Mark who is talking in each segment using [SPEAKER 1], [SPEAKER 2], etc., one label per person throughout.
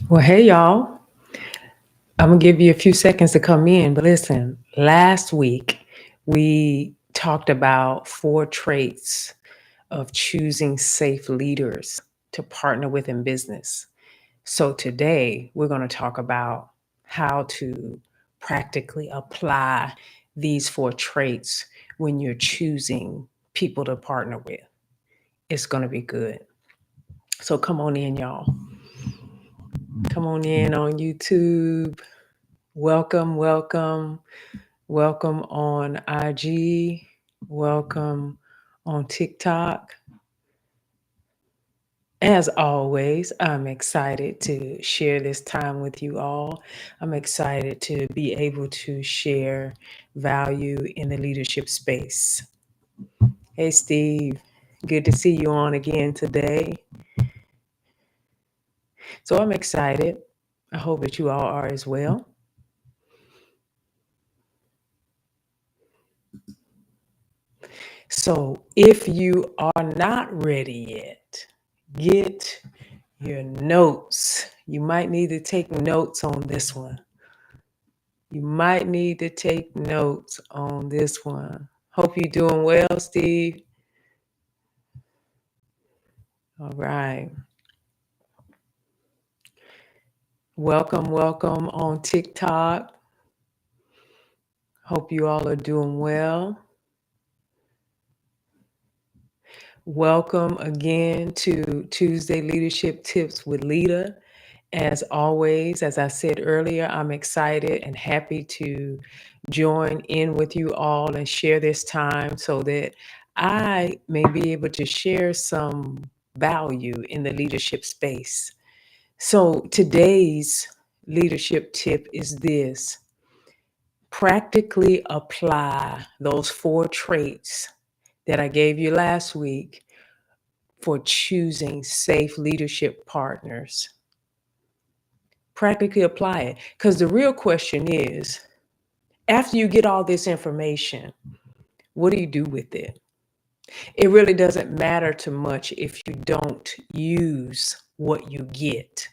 [SPEAKER 1] Well, hey, y'all. I'm going to give you a few seconds to come in. But listen, last week we talked about 4 traits of choosing safe leaders to partner with in business. So today we're going to talk about how to practically apply these 4 traits when you're choosing people to partner with. It's going to be good. So come on in, y'all. Come on in on YouTube. Welcome, welcome, welcome on IG. Welcome on TikTok. As always, I'm excited to share this time with you all. I'm excited to be able to share value in the leadership space. Hey, Steve, good to see you on again today. So I'm excited. I hope that you all are as well. So if you are not ready yet, get your notes. You might need to take notes on this one. You might need to take notes on this one. Hope you're doing well, Steve. All right. Welcome, welcome on TikTok. Hope you all are doing well. Welcome again to Tuesday Leadership Tips with Lita. As always, as I said earlier, I'm excited and happy to join in with you all and share this time so that I may be able to share some value in the leadership space. So today's leadership tip is this: practically apply those 4 traits that I gave you last week for choosing safe leadership partners. Practically apply it. Because the real question is, after you get all this information, what do you do with it? It really doesn't matter too much if you don't use what you get.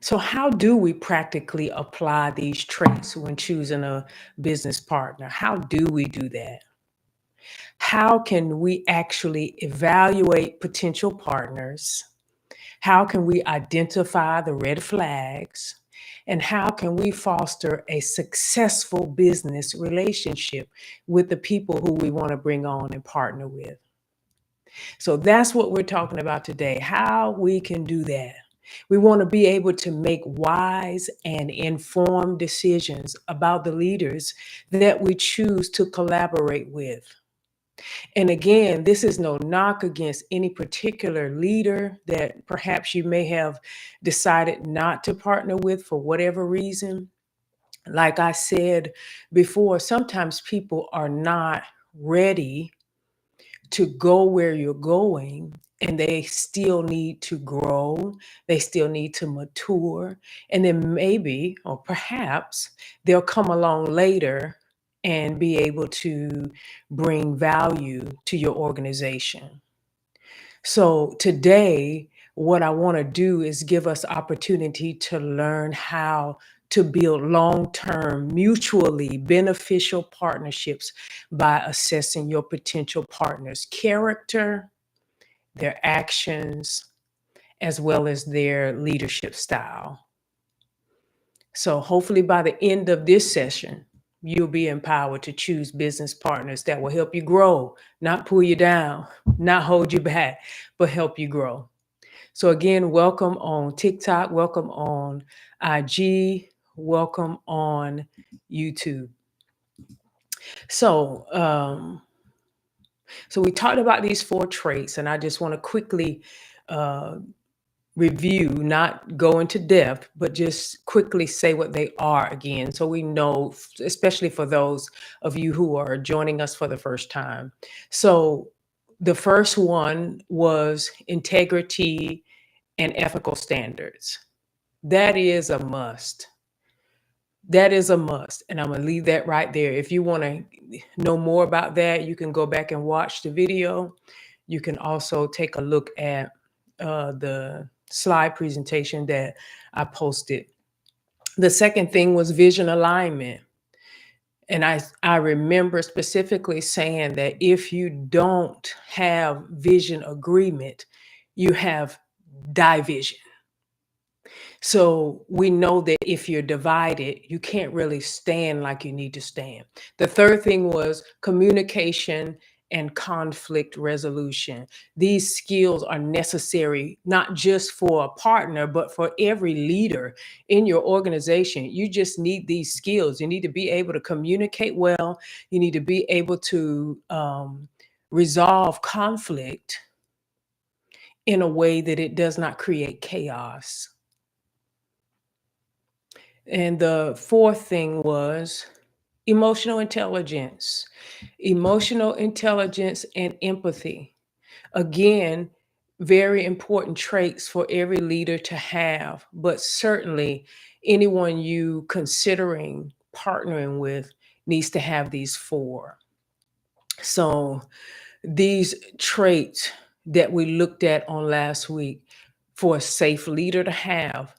[SPEAKER 1] So, how do we practically apply these traits when choosing a business partner? How do we do that? How can we actually evaluate potential partners? How can we identify the red flags? And how can we foster a successful business relationship with the people who we want to bring on and partner with? So that's what we're talking about today, how we can do that. We want to be able to make wise and informed decisions about the leaders that we choose to collaborate with. And again, this is no knock against any particular leader that perhaps you may have decided not to partner with for whatever reason. Like I said before, sometimes people are not ready to go where you're going, and they still need to grow, they still need to mature, and then maybe or perhaps they'll come along later and be able to bring value to your organization. So today, what I want to do is give us opportunity to learn how to build long-term, mutually beneficial partnerships by assessing your potential partner's character, their actions, as well as their leadership style. So hopefully by the end of this session, you'll be empowered to choose business partners that will help you grow, not pull you down, not hold you back, but help you grow. So again, welcome on TikTok, welcome on IG, welcome on YouTube. So, so we talked about these 4 traits, and I just want to quickly uh, review, not go into depth, but just quickly say what they are again, so we know, especially for those of you who are joining us for the first time. So the first one was integrity and ethical standards. That is a must. That is a must. And I'm going to leave that right there. If you want to know more about that, you can go back and watch the video. You can also take a look at the slide presentation that I posted. The second thing was vision alignment. And I remember specifically saying that if you don't have vision agreement, you have division. So we know that if you're divided, you can't really stand like you need to stand. The third thing was communication and conflict resolution. These skills are necessary not just for a partner, but for every leader in your organization. You just need these skills. You need to be able to communicate well. You need to be able to resolve conflict in a way that it does not create chaos. And the fourth thing was emotional intelligence. Emotional intelligence and empathy. Again, very important traits for every leader to have, but certainly anyone you considering partnering with needs to have these four. So these traits that we looked at on last week for a safe leader to have,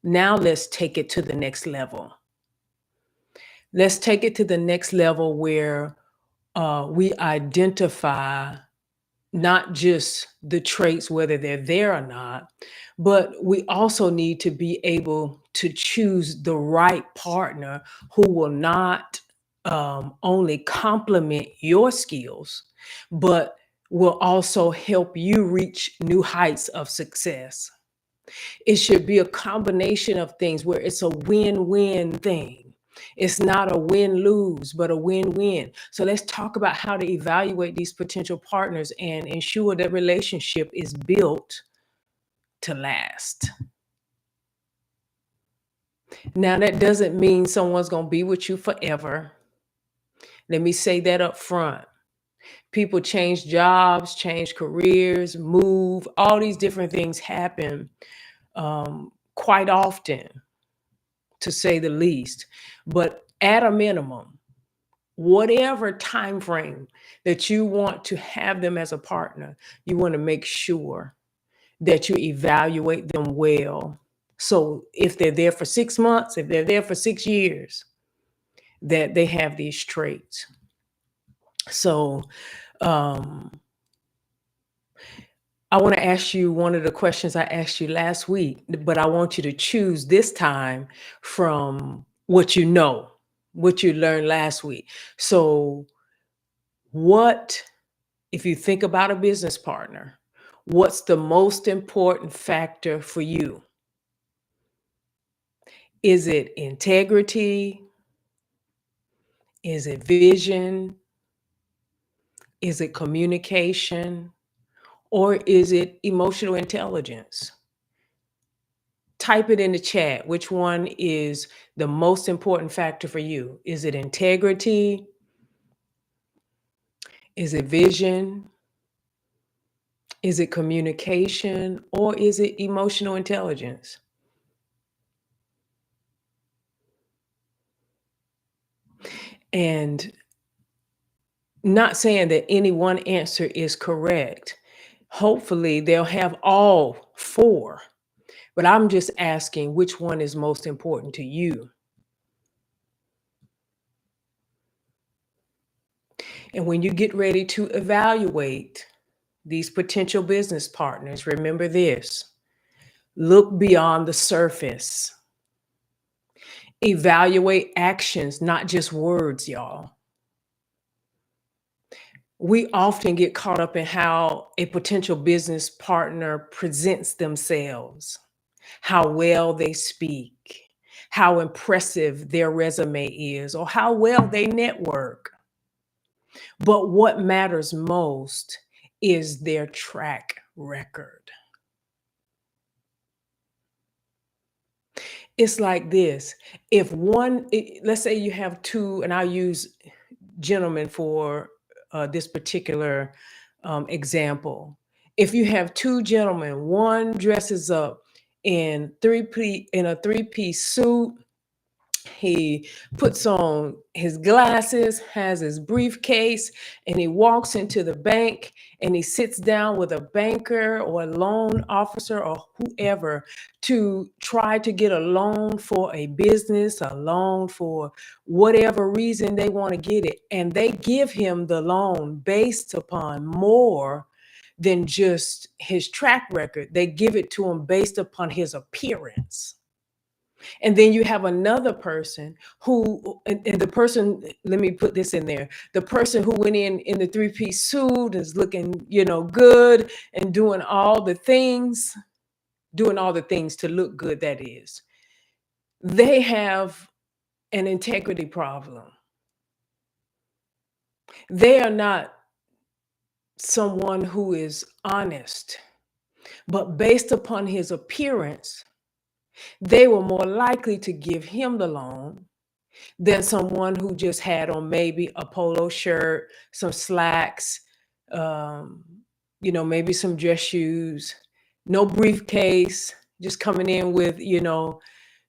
[SPEAKER 1] now let's take it to the next level. Let's take it to the next level where we identify not just the traits, whether they're there or not, but we also need to be able to choose the right partner who will not only complement your skills, but will also help you reach new heights of success. It should be a combination of things where it's a win-win thing. It's not a win-lose, but a win-win. So let's talk about how to evaluate these potential partners and ensure that relationship is built to last. Now, that doesn't mean someone's going to be with you forever. Let me say that up front. People change jobs, change careers, move, all these different things happen quite often, to say the least. But at a minimum, whatever time frame that you want to have them as a partner, you want to make sure that you evaluate them well. So if they're there for 6 months, if they're there for 6 years, that they have these traits. So I want to ask you one of the questions I asked you last week, but I want you to choose this time from what you know, what you learned last week. So, what, if you think about a business partner, what's the most important factor for you? Is it integrity? Is it vision? Is it communication? Or is it emotional intelligence? Type it in the chat. Which one is the most important factor for you? Is it integrity? Is it vision? Is it communication? Or is it emotional intelligence? And not saying that any one answer is correct. Hopefully, they'll have all four. But I'm just asking which one is most important to you. And when you get ready to evaluate these potential business partners, remember this: look beyond the surface. Evaluate actions, not just words, y'all. We often get caught up in how a potential business partner presents themselves, how well they speak, how impressive their resume is, or how well they network. But what matters most is their track record. It's like this. If one, let's say you have two, and I'll use gentlemen for this particular example. If you have two gentlemen, one dresses up in a three-piece suit, He puts on his glasses, has his briefcase, and he walks into the bank and he sits down with a banker or a loan officer or whoever to try to get a loan for a business, a loan for whatever reason they want to get it. And they give him the loan based upon more than just his track record. They give it to him based upon his appearance. And then you have another person who, and the person, let me put this in there, the person who went in the three-piece suit is looking, good and doing all the things to look good, that is. They have an integrity problem. They are not someone who is honest, but based upon his appearance, they were more likely to give him the loan than someone who just had on maybe a polo shirt, some slacks, um, maybe some dress shoes, no briefcase, just coming in with,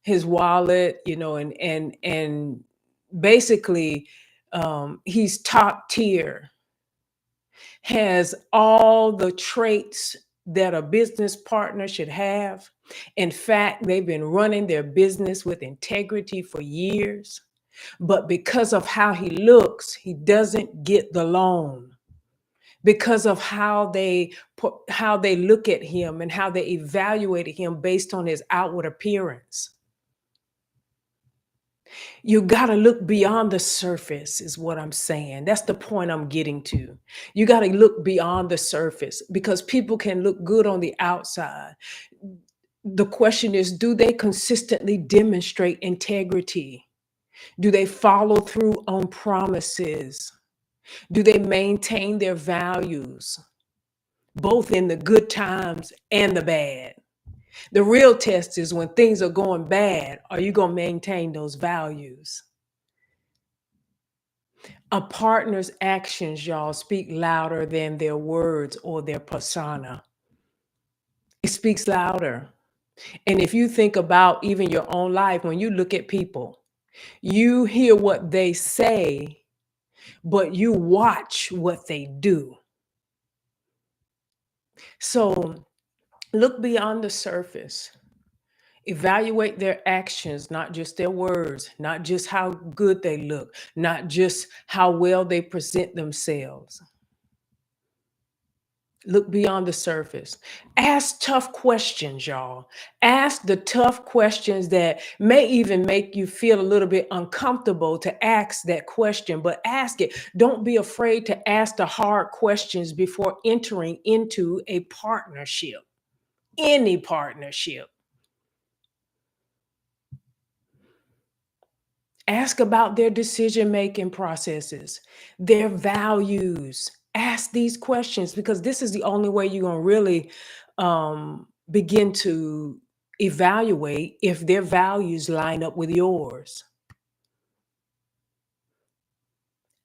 [SPEAKER 1] his wallet, and basically he's top tier, has all the traits that a business partner should have. In fact, they've been running their business with integrity for years. But because of how he looks, he doesn't get the loan. Because of how they look at him and how they evaluated him based on his outward appearance. You got to look beyond the surface, is what I'm saying. That's the point I'm getting to. You got to look beyond the surface, because people can look good on the outside. The question is, do they consistently demonstrate integrity? Do they follow through on promises? Do they maintain their values, both in the good times and the bad? The real test is when things are going bad, are you going to maintain those values? A partner's actions, y'all, speak louder than their words or their persona. It speaks louder. And if you think about even your own life, when you look at people, you hear what they say, but you watch what they do. So look beyond the surface. Evaluate their actions, not just their words, not just how good they look, not just how well they present themselves. Look beyond the surface. Ask tough questions, y'all. Ask the tough questions that may even make you feel a little bit uncomfortable to ask that question, but ask it. Don't be afraid to ask the hard questions before entering into a partnership, any partnership. Ask about their decision-making processes, their values. Ask these questions, because this is the only way you're going to really begin to evaluate if their values line up with yours.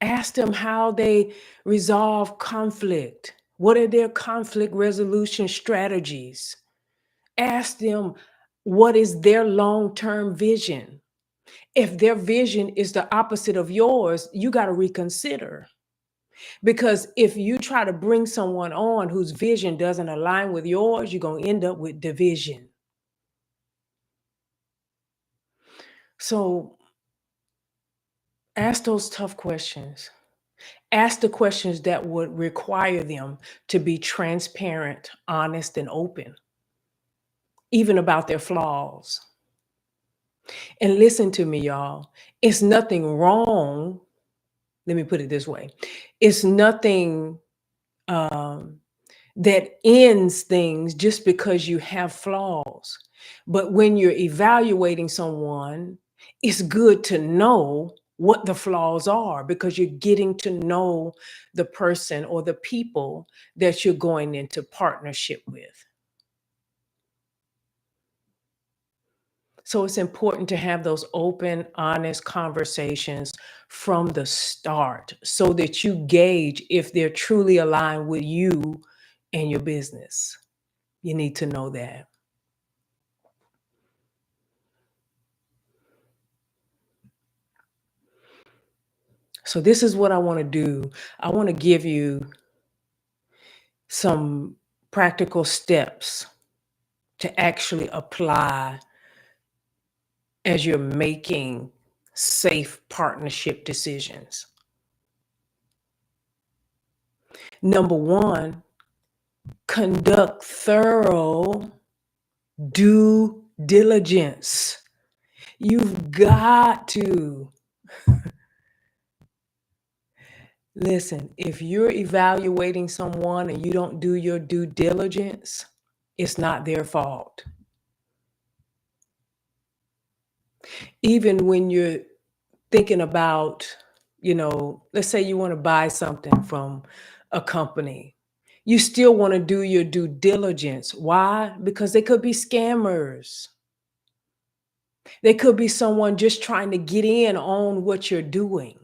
[SPEAKER 1] Ask them how they resolve conflict. What are their conflict resolution strategies? Ask them, what is their long-term vision? If their vision is the opposite of yours, you got to reconsider. Because if you try to bring someone on whose vision doesn't align with yours, you're going to end up with division. So ask those tough questions. Ask the questions that would require them to be transparent, honest, and open, even about their flaws. And listen to me, y'all. It's nothing wrong. Let me put it this way. It's nothing that ends things just because you have flaws. But when you're evaluating someone, it's good to know what the flaws are, because you're getting to know the person or the people that you're going into partnership with. So it's important to have those open, honest conversations from the start, so that you gauge if they're truly aligned with you and your business. You need to know that. So this is what I want to do. I want to give you some practical steps to actually apply as you're making safe partnership decisions. Number one, conduct thorough due diligence. You've got to listen. If you're evaluating someone and you don't do your due diligence, it's not their fault. Even when you're thinking about, let's say you want to buy something from a company, you still want to do your due diligence. Why? Because they could be scammers. They could be someone just trying to get in on what you're doing.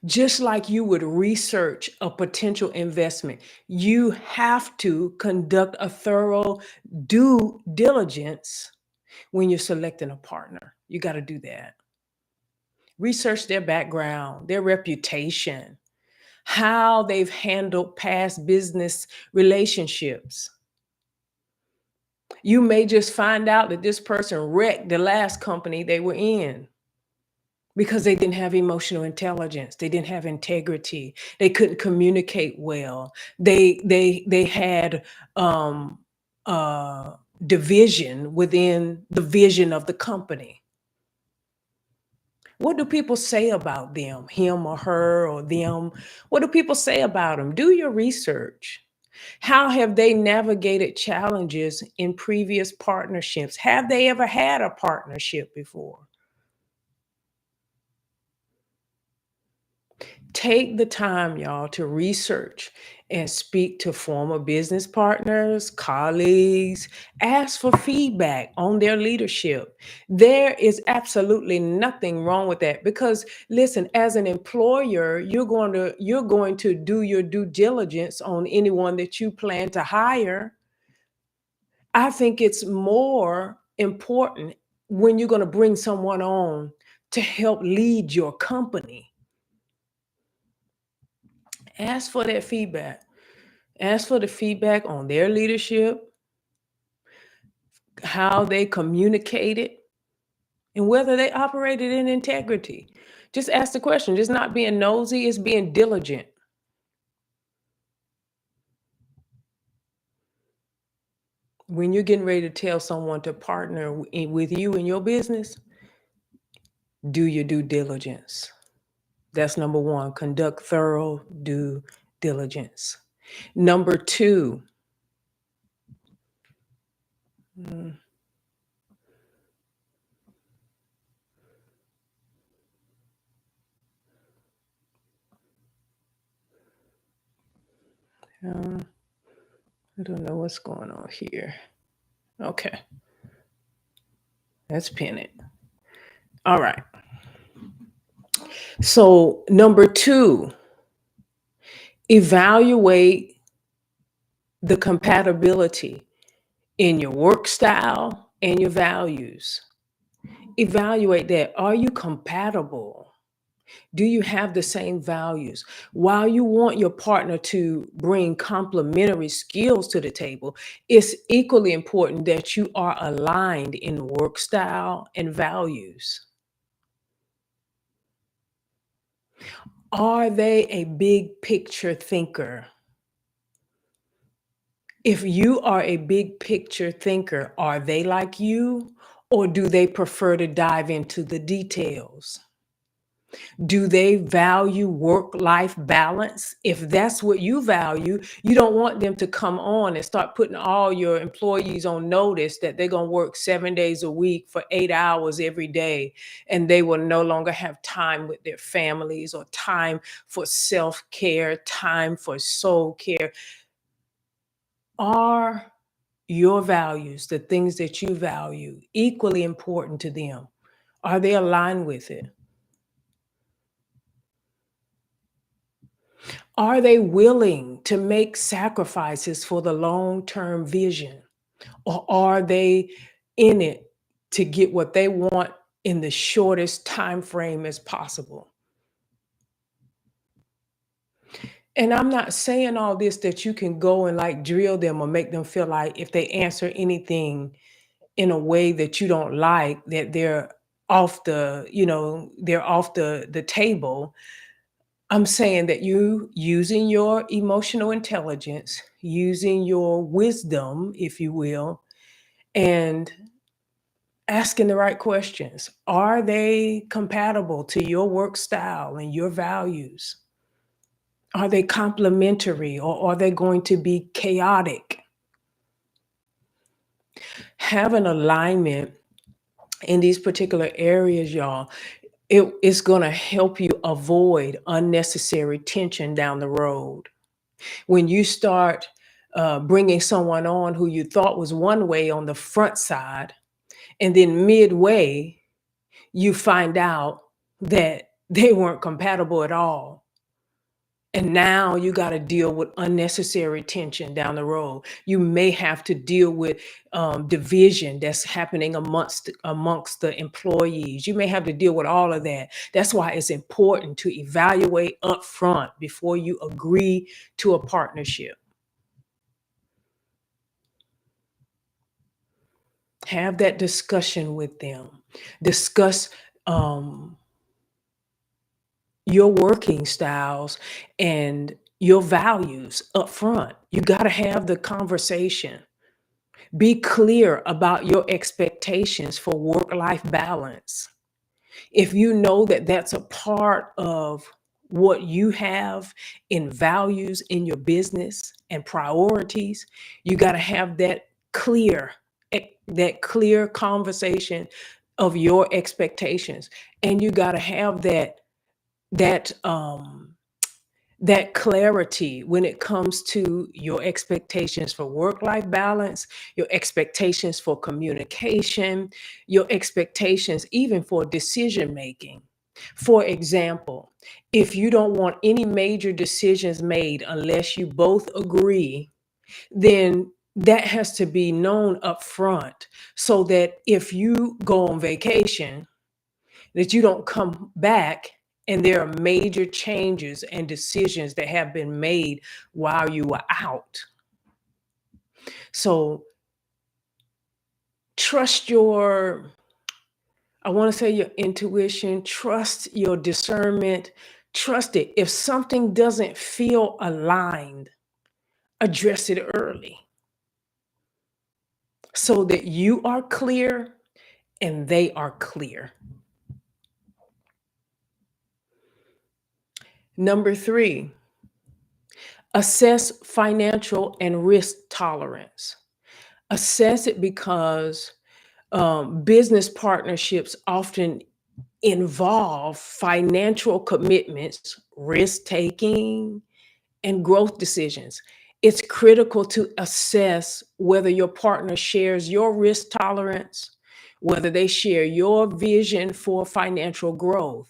[SPEAKER 1] Just like you would research a potential investment, you have to conduct a thorough due diligence when you're selecting a partner. You got to do that. Research their background, their reputation, how they've handled past business relationships. You may just find out that this person wrecked the last company they were in because they didn't have emotional intelligence. They didn't have integrity. They couldn't communicate well. They had uh, division within the vision of the company. What do people say about them, him or her or them? What do people say about them? Do your research. How have they navigated challenges in previous partnerships? Have they ever had a partnership before? Take the time, y'all, to research and speak to former business partners, colleagues, ask for feedback on their leadership. There is absolutely nothing wrong with that because listen, as an employer, you're going to do your due diligence on anyone that you plan to hire. I think it's more important when you're going to bring someone on to help lead your company. Ask for that feedback. Ask for the feedback on their leadership, how they communicated, and whether they operated in integrity. Just ask the question. Just not being nosy, it's being diligent. When you're getting ready to tell someone to partner with you in your business, do your due diligence. That's number one. Conduct thorough due diligence. Number two, mm, uh, I don't know what's going on here. Okay, let's pin it. All right. So, number two, evaluate the compatibility in your work style and your values. Evaluate that. Are you compatible? Do you have the same values? While you want your partner to bring complementary skills to the table, it's equally important that you are aligned in work style and values. Are they a big picture thinker? If you are a big picture thinker, are they like you or do they prefer to dive into the details? Do they value work-life balance? If that's what you value, you don't want them to come on and start putting all your employees on notice that they're going to work 7 days a week for 8 hours every day, and they will no longer have time with their families or time for self-care, time for soul care. Are your values, the things that you value, equally important to them? Are they aligned with it? Are they willing to make sacrifices for the long-term vision? Or are they in it to get what they want in the shortest time frame as possible. And I'm not saying all this that you can go and like drill them or make them feel like if they answer anything in a way that you don't like, that they're off the, they're off the table. I'm saying that you using your emotional intelligence, using your wisdom, if you will, and asking the right questions. Are they compatible to your work style and your values? Are they complementary or are they going to be chaotic? Have an alignment in these particular areas, y'all. It's going to help you avoid unnecessary tension down the road. When you start bringing someone on who you thought was one way on the front side, and then midway, you find out that they weren't compatible at all. And now you got to deal with unnecessary tension down the road. You may have to deal with division that's happening amongst the employees. You may have to deal with all of that. That's why it's important to evaluate up front before you agree to a partnership. Have that discussion with them. Discuss your working styles and your values up front. You got to have the conversation. Be clear about your expectations for work-life balance. If you know that that's a part of what you have in values in your business and priorities, you got to have that clear conversation of your expectations, and you got to have that that clarity when it comes to your expectations for work-life balance, your expectations for communication, your expectations even for decision making. For example, if you don't want any major decisions made unless you both agree, then that has to be known up front so that if you go on vacation, that you don't come back and there are major changes and decisions that have been made while you were out. So trust your, I want to say your intuition, trust your discernment, trust it. If something doesn't feel aligned, address it early so that you are clear and they are clear. Number 3, assess financial and risk tolerance. Assess it because business partnerships often involve financial commitments, risk taking, and growth decisions. It's critical to assess whether your partner shares your risk tolerance, whether they share your vision for financial growth,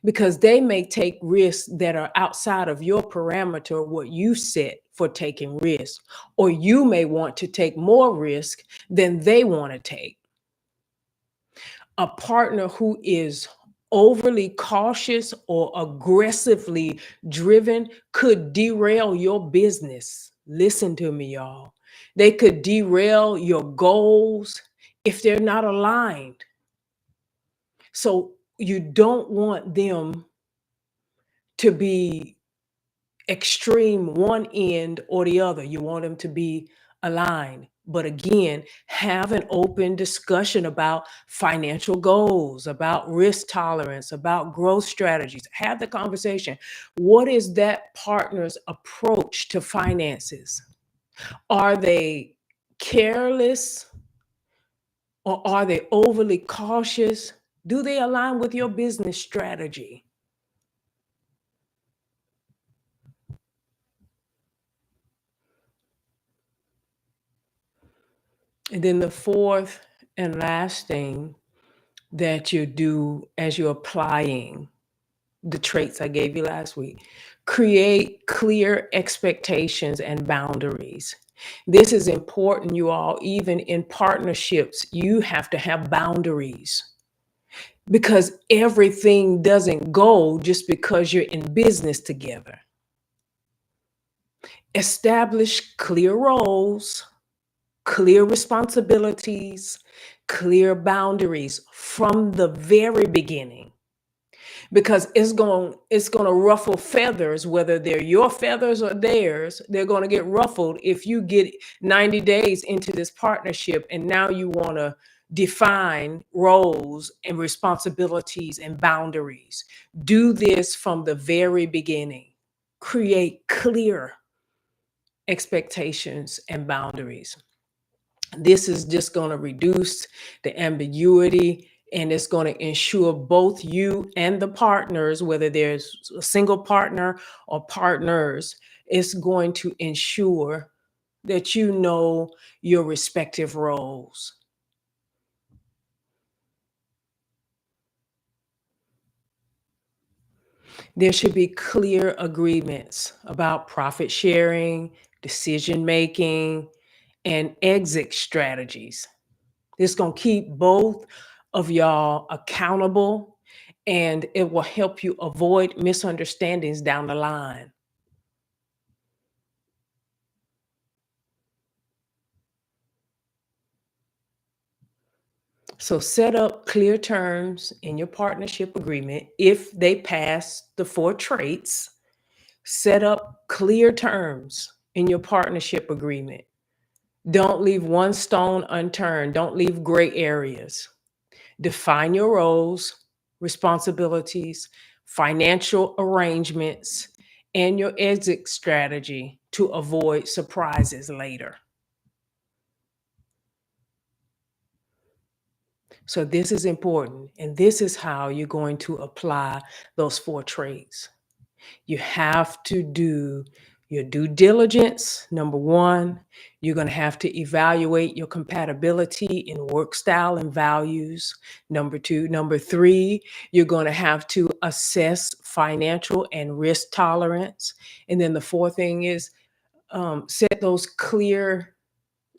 [SPEAKER 1] because they may take risks that are outside of your parameter, what you set for taking risks, or you may want to take more risk than they want to take. A partner who is overly cautious or aggressively driven could derail your business. Listen to me, y'all. They could derail your goals if they're not aligned. So you don't want them to be extreme one end or the other. You want them to be aligned. But again, have an open discussion about financial goals, about risk tolerance, about growth strategies. Have the conversation. What is that partner's approach to finances? Are they careless or are they overly cautious? Do they align with your business strategy? And then the fourth and last thing that you do as you're applying the traits I gave you last week, create clear expectations and boundaries. This is important, you all. Even in partnerships, you have to have boundaries because everything doesn't go just because you're in business together. Establish clear roles, clear responsibilities, clear boundaries from the very beginning, because it's going to ruffle feathers, whether they're your feathers or theirs. They're going to get ruffled if you get 90 days into this partnership and now you want to define roles and responsibilities and boundaries. Do this from the very beginning. Create clear expectations and boundaries. This is just going to reduce the ambiguity, and it's going to ensure both you and the partners, whether there's a single partner or partners, it's going to ensure that you know your respective roles. There should be clear agreements about profit sharing, decision making, and exit strategies. It's going to keep both of y'all accountable, and it will help you avoid misunderstandings down the line. So set up clear terms in your partnership agreement. If they pass the four traits, set up clear terms in your partnership agreement. Don't leave one stone unturned. Don't leave gray areas. Define your roles, responsibilities, financial arrangements, and your exit strategy to avoid surprises later. So, this is important, and this is how you're going to apply those four traits. You have to do your due diligence. Number one, you're going to have to evaluate your compatibility in work style and values. Number two, number three, you're going to have to assess financial and risk tolerance. And then the fourth thing is set those clear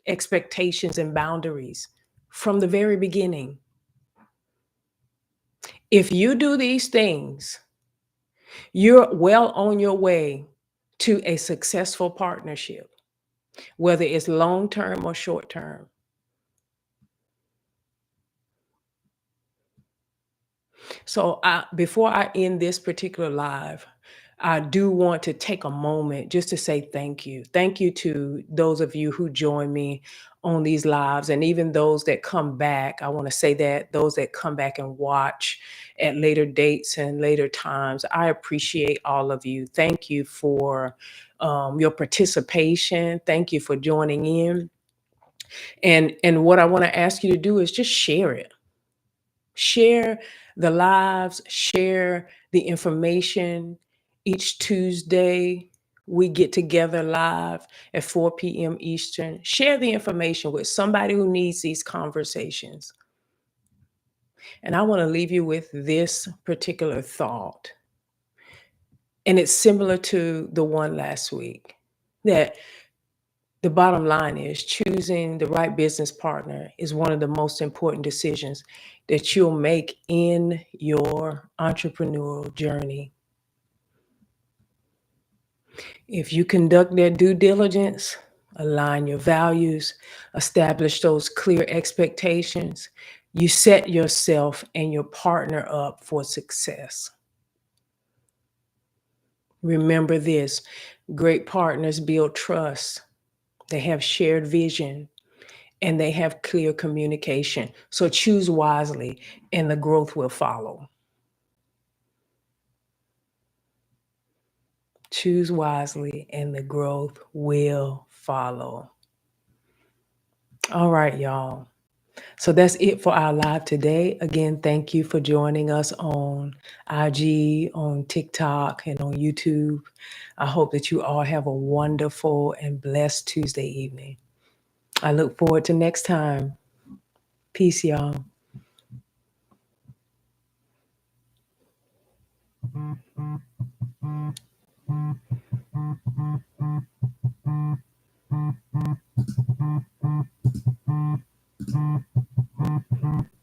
[SPEAKER 1] expectations and boundaries from the very beginning. If you do these things, you're well on your way to a successful partnership, whether it's long term or short term. So, before I end this particular live, I do want to take a moment just to say thank you. Thank you to those of you who join me on these lives, and even those that come back. I want to say that those that come back and watch at later dates and later times, I appreciate all of you. Thank you for your participation. Thank you for joining in. And what I want to ask you to do is just share it. Share the lives, share the information. Each Tuesday, we get together live at 4 p.m. Eastern. Share the information with somebody who needs these conversations. And I want to leave you with this particular thought. And it's similar to the one last week, that the bottom line is choosing the right business partner is one of the most important decisions that you'll make in your entrepreneurial journey. If you conduct their due diligence, align your values, establish those clear expectations, you set yourself and your partner up for success. Remember this: great partners build trust, they have shared vision, and they have clear communication. So choose wisely, and the growth will follow. Choose wisely, and the growth will follow. All right, y'all. So that's it for our live today. Again, thank you for joining us on IG, on TikTok, and on YouTube. I hope that you all have a wonderful and blessed Tuesday evening. I look forward to next time. Peace, y'all.